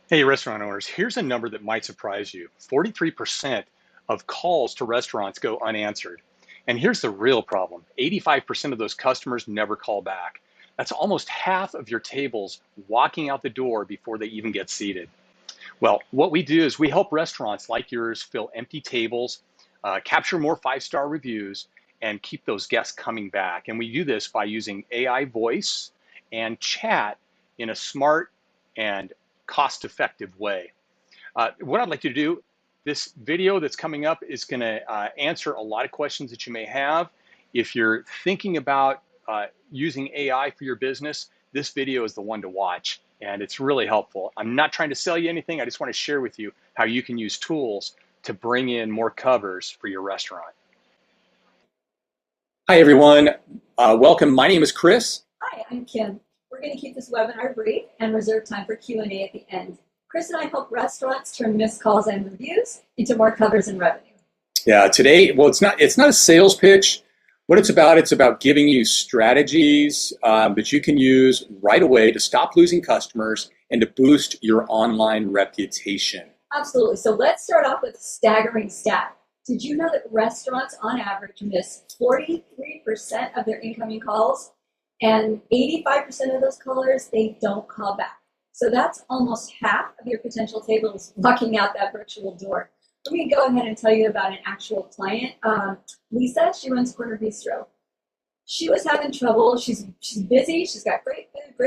Hey, restaurant owners, here's a number that might surprise you. 43% of calls to restaurants go unanswered. And here's the real problem. 85% of those customers never call back. That's almost half of your tables walking out the door before they even get seated. Well, what we do is we help restaurants like yours fill empty tables, capture more five-star reviews, and keep those guests coming back. And we do this by using AI voice and chat in a smart and cost-effective way. What I'd like to do, this video that's coming up is going to answer a lot of questions that you may have. If you're thinking about using AI for your business, this video is the one to watch, and it's really helpful. I'm not trying to sell you anything. I just want to share with you how you can use tools to bring in more covers for your restaurant. Hi, everyone. Welcome. My name is Kris. Hi, I'm Kim. We're going to keep this webinar brief and reserve time for Q&A at the end. Kris and I help restaurants turn missed calls and reviews into more covers and revenue. Yeah, today, well, it's not a sales pitch. What it's about giving you strategies that you can use right away to stop losing customers and to boost your online reputation. Absolutely. So let's start off with a staggering stat. Did you know that restaurants on average miss 43% of their incoming calls, and 85% of those callers, they don't call back? So that's almost half of your potential tables walking out that virtual door. Let me go ahead and tell you about an actual client. Lisa, she runs Corner Bistro. She was having trouble. She's busy. She's got great food,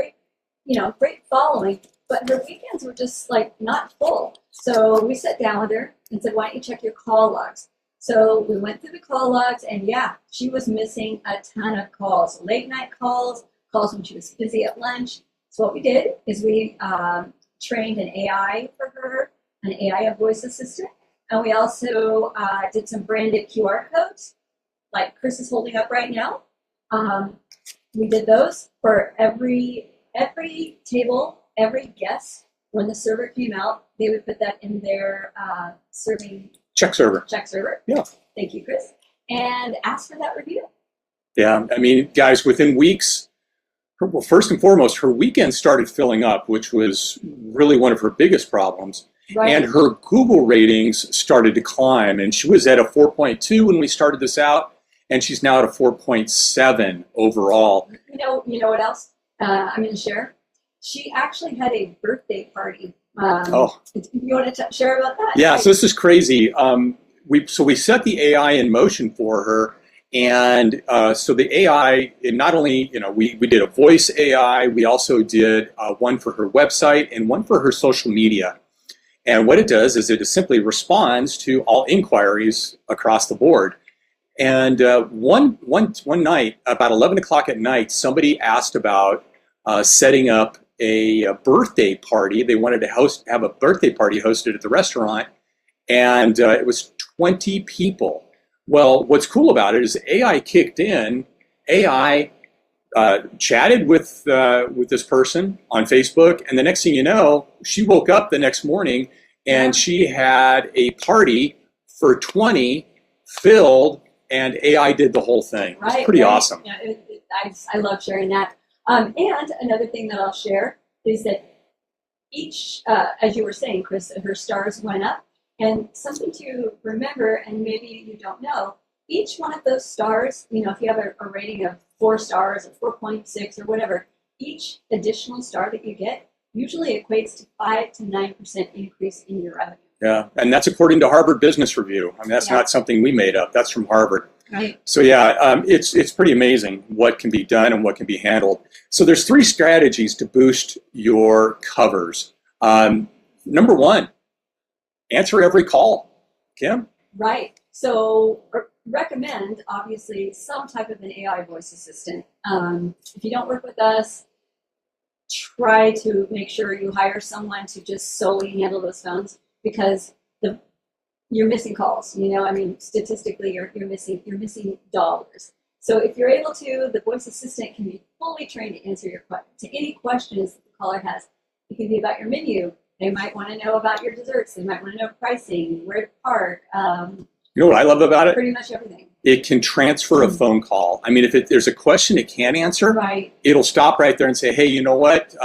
great following, but her weekends were just like not full. So we sat down with her and said, why don't you check your call logs? So we went through the call logs, and yeah, she was missing a ton of calls, late night calls when she was busy at lunch. So what we did is we trained an AI for her, an AI voice assistant, and we also did some branded QR codes, like Kris is holding up right now. We did those for every table, every guest. When the server came out, they would put that in their serving Check server. Yeah. Thank you, Kris. And ask for that review. Yeah, I mean, guys, within weeks, well, first and foremost, her weekend started filling up, which was really one of her biggest problems. Right. And her Google ratings started to climb, and she was at a 4.2 when we started this out, and she's now at a 4.7 overall. You know what else I'm going to share? She actually had a birthday party. You want to share about that? Yeah, so this is crazy. We set the AI in motion for her, and so the AI, it not only, we did a voice AI, we also did one for her website and one for her social media. And what it does is it simply responds to all inquiries across the board. And one night, about 11 o'clock at night, somebody asked about setting up a birthday party. They wanted to have a birthday party hosted at the restaurant, and it was 20 people. Well, what's cool about it is AI kicked in. AI chatted with this person on Facebook, and the next thing you know, she woke up the next morning and she had a party for 20 filled, and AI did the whole thing. It was pretty awesome. Yeah, I love sharing that. And another thing that I'll share is that each, as you were saying, Kris, her stars went up. And something to remember, and maybe you don't know, each one of those stars, if you have a rating of 4 stars or 4.6 or whatever, each additional star that you get usually equates to 5 to 9% increase in your revenue. Yeah, and that's according to Harvard Business Review. I mean, that's not something we made up. That's from Harvard. Right. So yeah, it's pretty amazing what can be done and what can be handled. So there's 3 strategies to boost your covers. Number 1, answer every call. Kim? Right. So recommend, obviously, some type of an AI voice assistant. If you don't work with us, try to make sure you hire someone to just solely handle those phones, because you're missing calls. Statistically, you're missing dollars. So if you're able to, the voice assistant can be fully trained to answer to any questions that the caller has. It can be about your menu. They might want to know about your desserts. They might want to know pricing, where to park. You know what I love about it? Pretty much everything. It can transfer a phone call. I mean, if there's a question it can't answer, Right. it'll stop right there and say, hey, you know what?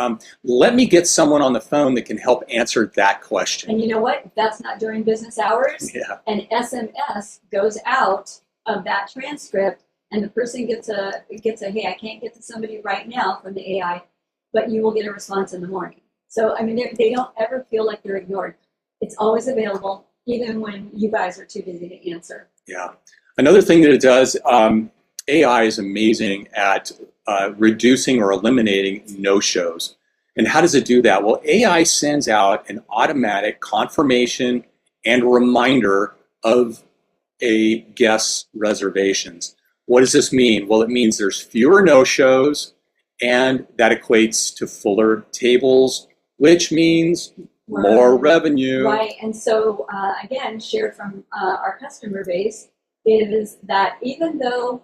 Let me get someone on the phone that can help answer that question. And you know what? If that's not during business hours, Yeah. an SMS goes out of that transcript, and the person gets a hey, I can't get to somebody right now from the AI, but you will get a response in the morning. So I mean, they don't ever feel like they're ignored. It's always available, even when you guys are too busy to answer. Yeah. Another thing that it does, AI is amazing at reducing or eliminating no-shows. And how does it do that? Well, AI sends out an automatic confirmation and reminder of a guest's reservations. What does this mean? Well, it means there's fewer no-shows, and that equates to fuller tables, which means more revenue. Right. And so, again, shared from our customer base, is that even though,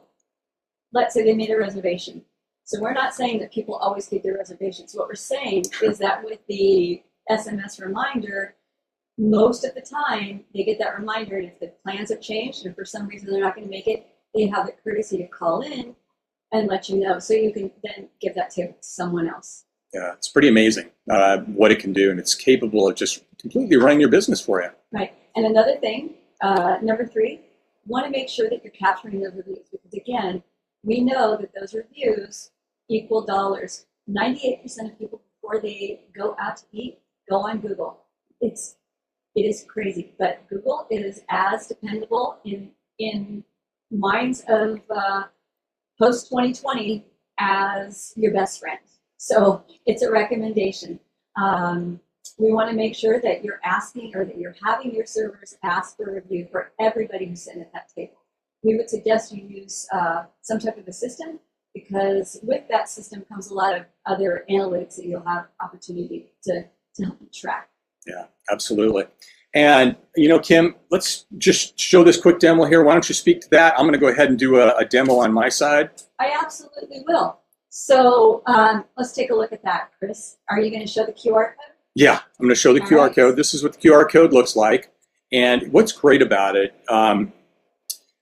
let's say they made a reservation, so we're not saying that people always keep their reservations. What we're saying is that with the SMS reminder, most of the time they get that reminder, and if the plans have changed and for some reason they're not going to make it, they have the courtesy to call in and let you know, so you can then give that tip to someone else. Yeah, it's pretty amazing what it can do, and it's capable of just completely running your business for you. Right. And another thing, number 3, want to make sure that you're capturing those reviews, because again, we know that those reviews equal dollars. 98% of people, before they go out to eat, go on Google. It is crazy, but Google is as dependable in minds of post 2020 as your best friend. So it's a recommendation. We want to make sure that you're asking, or that you're having your servers ask for a review for everybody who's sitting at that table. We would suggest you use some type of a system, because with that system comes a lot of other analytics that you'll have opportunity to help you track. Yeah, absolutely. And, you know, Kim, let's just show this quick demo here. Why don't you speak to that? I'm going to go ahead and do a demo on my side. I absolutely will. So let's take a look at that, Kris. Are you going to show the QR code? Yeah, I'm going to show the QR right. code. This is what the QR code looks like. And what's great about it,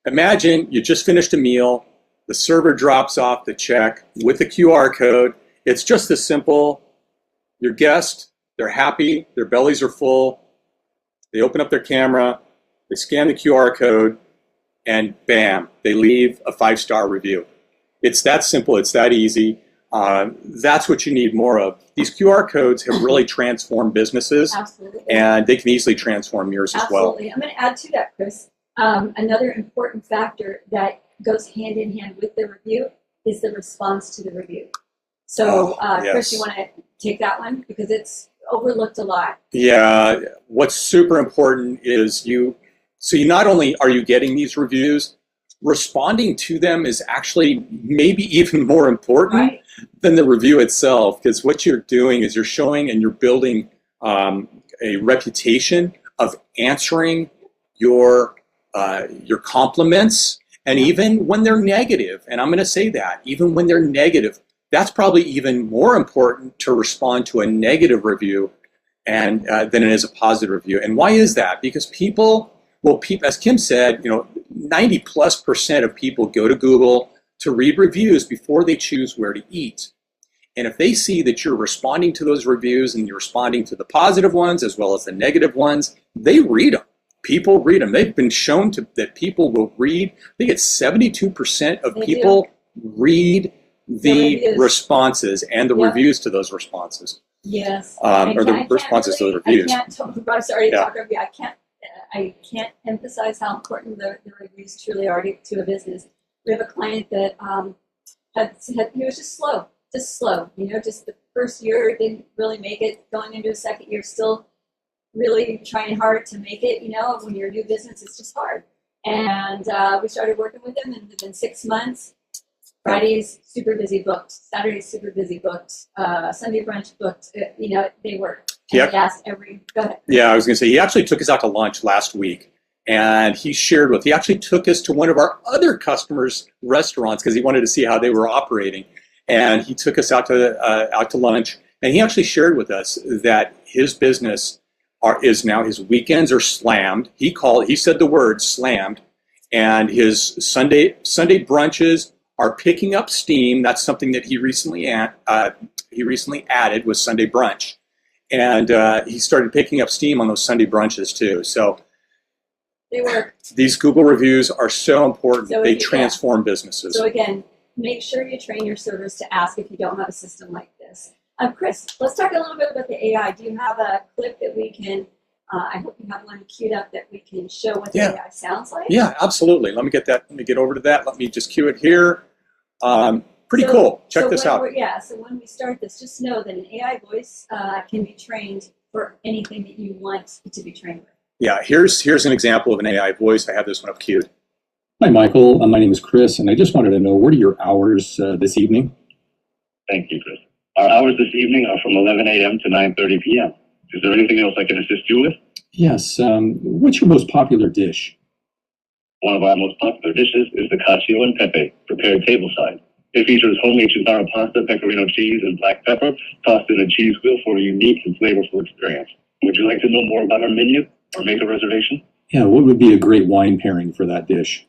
imagine you just finished a meal, the server drops off the check with the QR code. It's just as simple. Your guest, they're happy, their bellies are full, they open up their camera, they scan the QR code, and bam, they leave a 5-star review. It's that simple, it's that easy. That's what you need more of. These QR codes have really transformed businesses. Absolutely. And they can easily transform yours as well. Absolutely. I'm going to add to that, Kris. Another important factor that goes hand in hand with the review is the response to the review. So, yes. Kris, you want to take that one, because it's overlooked a lot. Yeah, what's super important is you not only are you getting these reviews, responding to them is actually maybe even more important than the review itself, because what you're doing is you're showing and you're building a reputation of answering your compliments, and even when they're negative, and I'm going to say that, even when they're negative, that's probably even more important to respond to a negative review than it is a positive review. And why is that? Because people, as Kim said, 90+% of people go to Google to read reviews before they choose where to eat. And if they see that you're responding to those reviews and you're responding to the positive ones as well as the negative ones, they read them. People read them. They've been shown that people will read. I think it's 72% of people read the responses and the reviews to those responses. Yes. Or the responses to the reviews. I'm sorry to talk over you. I can't emphasize how important the reviews truly are to a business. We have a client that he was just slow. Just the first year didn't really make it. Going into a second year, still really trying hard to make it. When you're a new business, it's just hard. And we started working with him, and within 6 months, Friday's super busy booked, Saturday's super busy booked, Sunday brunch booked. They were. He asked go ahead. Yeah, I was going to say, he actually took us out to lunch last week, and he actually took us to one of our other customers' restaurants because he wanted to see how they were operating. And he took us out to lunch, and he actually shared with us that his business is now, his weekends are slammed. He said the word slammed, and his Sunday brunches are picking up steam. That's something that he recently added was Sunday brunch, and he started picking up steam on those Sunday brunches too. So they work. These Google reviews are so important. So they transform businesses. So again, make sure you train your servers to ask if you don't have a system like this. Chris, let's talk a little bit about the AI. Do you have a clip that we can? I hope you have one queued up that we can show what the AI sounds like. Yeah, absolutely. Let me get that. Let me get over to that. Let me just cue it here. Pretty cool. Check this out. So when we start this, just know that an AI voice can be trained for anything that you want it to be trained with. Yeah, here's an example of an AI voice. I have this one up queued. Hi, Michael. My name is Chris, and I just wanted to know, what are your hours this evening? Thank you, Chris. Our hours this evening are from 11 a.m. to 9:30 p.m. Is there anything else I can assist you with? Yes. What's your most popular dish? One of our most popular dishes is the cacio and pepe, prepared tableside. It features homemade chinchara pasta, pecorino cheese, and black pepper, tossed in a cheese wheel for a unique and flavorful experience. Would you like to know more about our menu or make a reservation? Yeah, what would be a great wine pairing for that dish?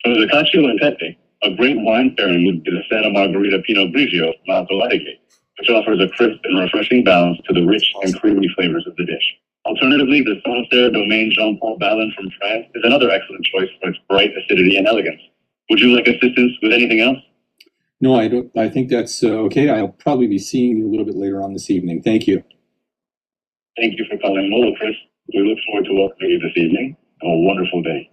For the cacio and pepe, a great wine pairing would be the Santa Margherita Pinot Grigio from Alto Adige, which offers a crisp and refreshing balance to the rich and creamy flavors of the dish. Alternatively, the Sancerre Domaine Jean-Paul Ballon from France is another excellent choice for its bright acidity and elegance. Would you like assistance with anything else? No, I don't. I think that's okay. I'll probably be seeing you a little bit later on this evening. Thank you. Thank you for calling Molo, Chris. We look forward to welcoming you this evening. Have a wonderful day.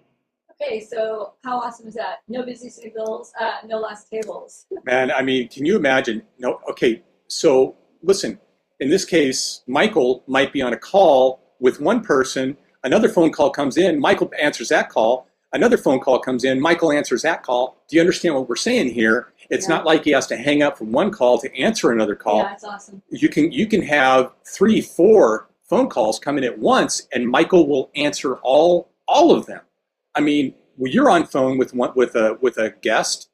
Okay, so how awesome is that? No busy signals, no last tables. Man, I mean, can you imagine? No, okay, so listen, in this case, Michael might be on a call with one person, another phone call comes in, Michael answers that call, another phone call comes in, Michael answers that call. Do you understand what we're saying here? It's not like he has to hang up from one call to answer another call. Yeah, it's awesome. You can have 3, 4 phone calls come in at once, and Michael will answer all of them. I mean, when you're on phone with a guest,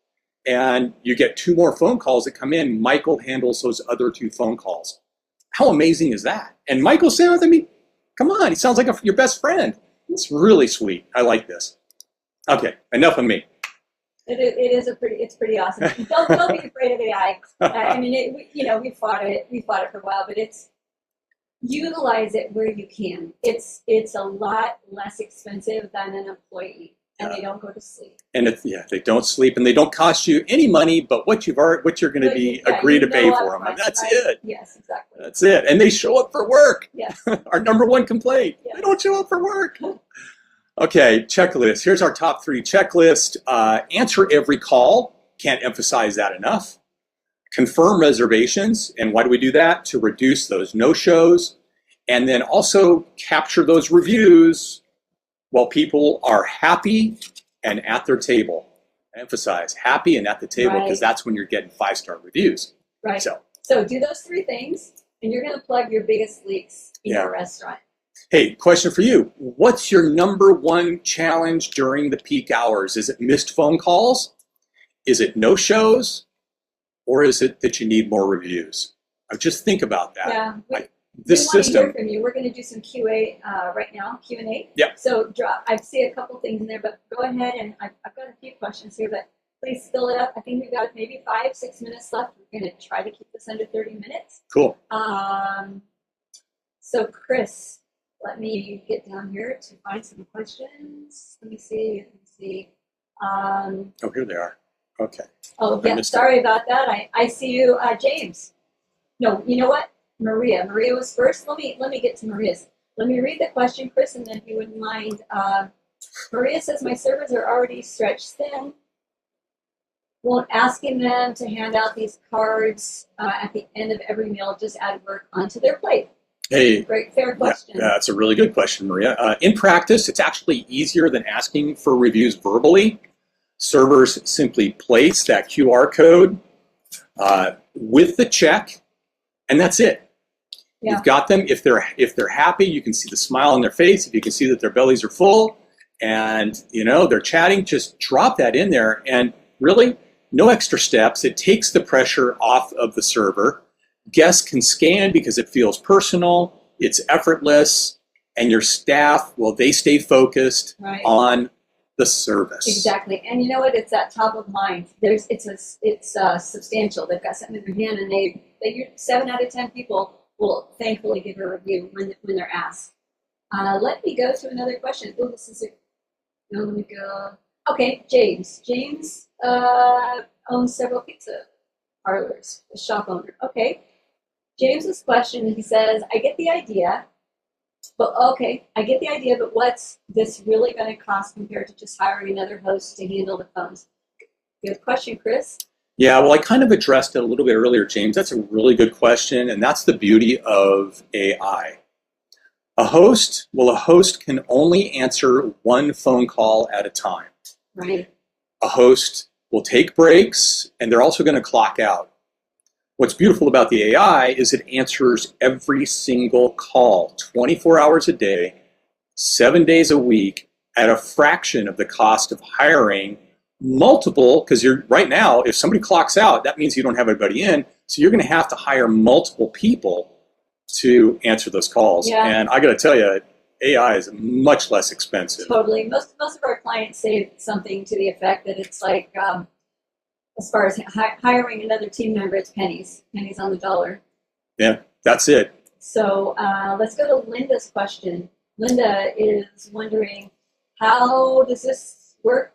and you get 2 more phone calls that come in, Michael handles those other 2 phone calls. How amazing is that? And Michael sounds, I mean, come on, he sounds like your best friend. It's really sweet. I like this. Okay, enough of me. It's pretty awesome. Don't be afraid of AI. I mean, we fought it for a while, but utilize it where you can. It's a lot less expensive than an employee, and they don't go to sleep. And they don't sleep, and they don't cost you any money but what you're going to be agree to pay for them. And that's it. Yes, exactly. That's it. And they show up for work. Yes. Our number one complaint. Yes. They don't show up for work. Okay, checklist. Here's our top 3 checklist. Answer every call. Can't emphasize that enough. Confirm reservations. And why do we do that? To reduce those no-shows. And then also capture those reviews while people are happy and at their table. Emphasize happy and at the table, because that's when you're getting 5-star reviews. Right. So do those 3 things, and you're going to plug your biggest leaks in your restaurant. Hey, question for you. What's your number 1 challenge during the peak hours? Is it missed phone calls? Is it no-shows? Or is it that you need more reviews? Just think about that. Yeah. This system. We want to hear from you. We're going to do some QA right now, Q&A. Yeah. So I see a couple things in there, but go ahead, and I've got a few questions here, but please fill it up. I think we've got maybe 5-6 minutes left. We're going to try to keep this under 30 minutes. Cool. So Chris, let me get down here to find some questions. Let me see. Here they are. Okay. Oh, yeah, sorry about that. I see you, James. No, you know what? Maria was first. Let me get to Maria's. Let me read the question, Chris, and then if you wouldn't mind. Maria says, my servers are already stretched thin. Won't asking them to hand out these cards at the end of every meal just add work onto their plate? Hey, great, fair question. Yeah, that's a really good question, Maria. In practice, it's actually easier than asking for reviews verbally. Servers simply place that QR code with the check, and that's it. Yeah. You've got them. If they're happy, you can see the smile on their face. If you can see that their bellies are full, and they're chatting, just drop that in there. And really, no extra steps. It takes the pressure off of the server. Guests can scan because it feels personal. It's effortless, and your staff, well, they stay focused on the service. Exactly. And you know what? It's that top of mind. It's substantial. They've got something in their hand, and they 7 out of 10 people will thankfully give a review when they're asked. Let me go to another question. Oh, no, let me go. Okay, James. James owns several pizza parlors, a shop owner. Okay. James's question, he says, I get the idea, but what's this really going to cost compared to just hiring another host to handle the phones? Good question, Kris. Yeah, well, I kind of addressed it a little bit earlier, James. That's a really good question, and that's the beauty of AI. A host can only answer one phone call at a time. Right. A host will take breaks, and they're also going to clock out. What's beautiful about the AI is it answers every single call 24 hours a day, 7 days a week, at a fraction of the cost of hiring multiple, because you're right now, if somebody clocks out, that means you don't have anybody in, so you're going to have to hire multiple people to answer those calls. Yeah. And I got to tell you, AI is much less expensive. Totally. Most of our clients say something to the effect that it's like, as far as hiring another team member, it's pennies on the dollar. Yeah, that's it. So let's go to Linda's question. Linda is wondering, how does this work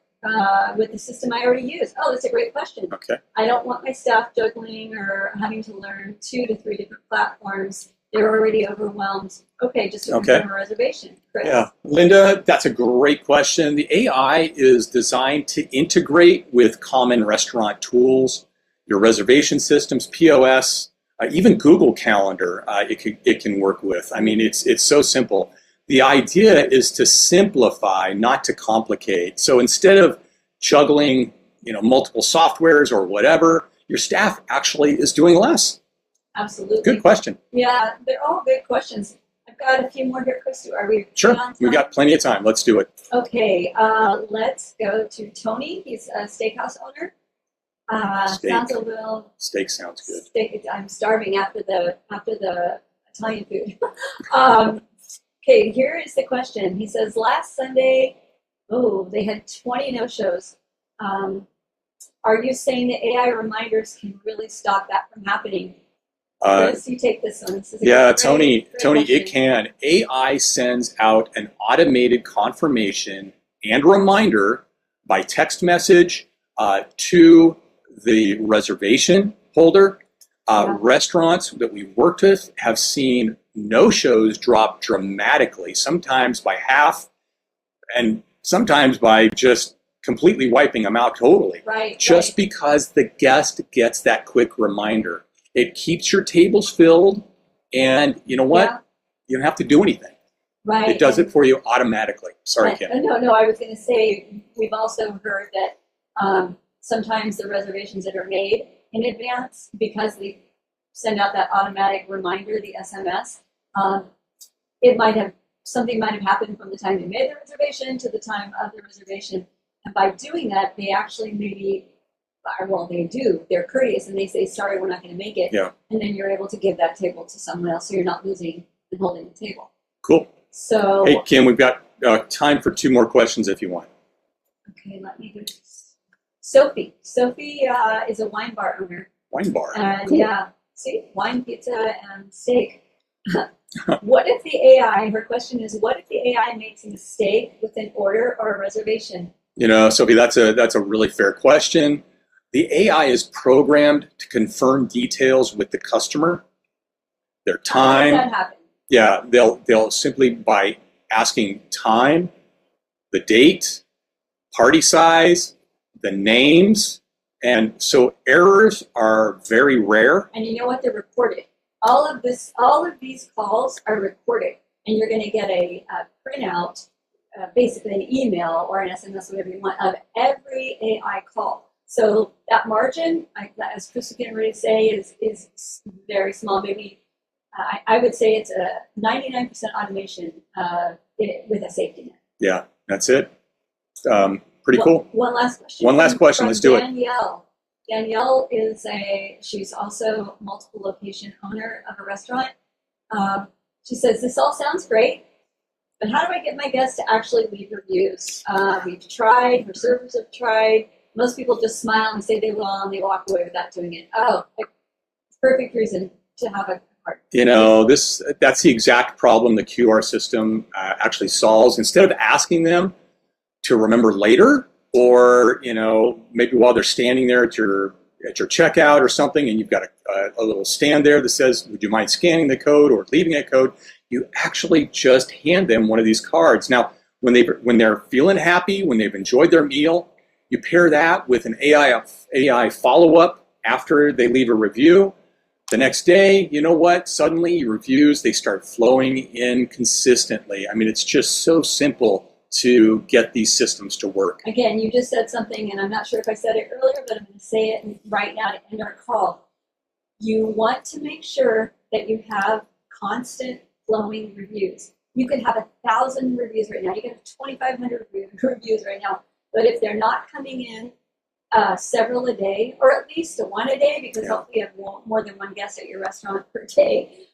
with the system I already use? Oh, that's a great question. Okay. I don't want my staff juggling or having to learn 2 to 3 different platforms. They're already overwhelmed. Okay, just to confirm a reservation. Kris? Yeah, Linda, that's a great question. The AI is designed to integrate with common restaurant tools, your reservation systems, POS, even Google Calendar. It can work with. I mean, it's so simple. The idea is to simplify, not to complicate. So instead of juggling, multiple softwares or whatever, your staff actually is doing less. Absolutely. Good question. Yeah, they're all good questions. I've got a few more here, Kris. Are we Sure. on time? We've got plenty of time. Let's do it. Okay, let's go to Tony. He's a steakhouse owner. Steak. Sounds a little Steak sounds good. steak. I'm starving after the Italian food. Okay, here is the question. He says, last Sunday, they had 20 no-shows. Are you saying that AI reminders can really stop that from happening? Kris, you take this one. This is Yeah, great Tony, question. it can. AI sends out an automated confirmation and reminder by text message to the reservation holder. Restaurants that we've worked with have seen no-shows drop dramatically, sometimes by half, and sometimes by just completely wiping them out totally. Right. Just because the guest gets that quick reminder. It keeps your tables filled, and you know what? Yeah. You don't have to do anything. Right. It does it for you automatically. Sorry, Kim. No, I was going to say, we've also heard that sometimes the reservations that are made in advance, because they send out that automatic reminder, the SMS, something might have happened from the time they made the reservation to the time of the reservation. And by doing that, they actually they're courteous and they say, sorry, we're not going to make it. Yeah. And then you're able to give that table to someone else, so you're not losing and holding the table. Cool. So, Hey, Kim, we've got time for 2 more questions if you want. okay, let me do this. Sophie is a wine bar owner. Wine bar. And Cool. yeah, see, wine, pizza, and steak. What if the AI, her question is, what if the AI makes a mistake with an order or a reservation? Sophie, that's a really fair question. The AI is programmed to confirm details with the customer, their time. How does that happen? Yeah, they'll simply by asking time, the date, party size, the names, and so errors are very rare. And you know what? They're recorded. All of these calls are recorded, and you're going to get a printout, basically an email or an SMS, whatever you want, of every AI call. So that margin, as Kris was getting ready to say, is very small. Maybe I would say it's a 99% automation with a safety net. Yeah, that's it. Pretty cool. One last question. One last question. From Let's do it. Danielle. Danielle she's also multiple location owner of a restaurant. She says, this all sounds great, But how do I get my guests to actually leave reviews? We've tried, our servers have tried. Most people just smile and say they will, and they walk away without doing it. Oh, perfect reason to have a card. You know, that's the exact problem the QR system actually solves. Instead of asking them to remember later, or, you know, maybe while they're standing there at your checkout or something, and you've got a little stand there that says, would you mind scanning the code or leaving a code, you actually just hand them one of these cards. Now, when they're feeling happy, when they've enjoyed their meal, you pair that with an AI follow-up after they leave a review. The next day, you know what? Suddenly your reviews, they start flowing in consistently. I mean, it's just so simple to get these systems to work. Again, you just said something, and I'm not sure if I said it earlier, but I'm going to say it right now to end our call. You want to make sure that you have constant flowing reviews. You could have 1,000 reviews right now. You could have 2,500 reviews right now. But if they're not coming in several a day, or at least one a day, because hopefully you have more than one guest at your restaurant per day,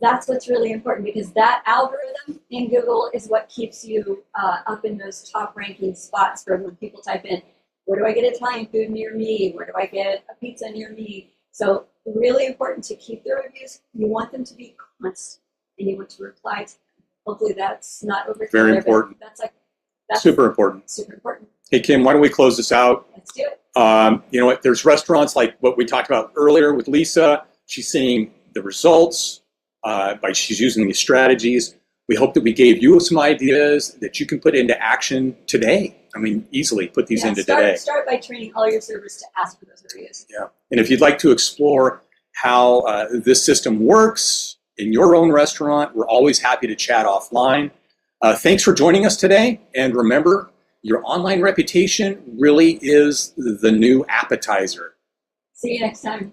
that's what's really important, because that algorithm in Google is what keeps you up in those top ranking spots for when people type in, where do I get Italian food near me? Where do I get a pizza near me? So really important to keep the reviews. You want them to be constant, and you want to reply to them. Hopefully that's not overkill. Very important. That's super important. Super important. Hey, Kim, why don't we close this out? Let's do it. You know what? There's restaurants like what we talked about earlier with Lisa. She's seeing the results she's using these strategies. We hope that we gave you some ideas that you can put into action today. I mean, easily put these into today. Start by training all your servers to ask for those reviews. Yeah. And if you'd like to explore how this system works in your own restaurant, we're always happy to chat offline. Thanks for joining us today. And remember, your online reputation really is the new appetizer. See you next time.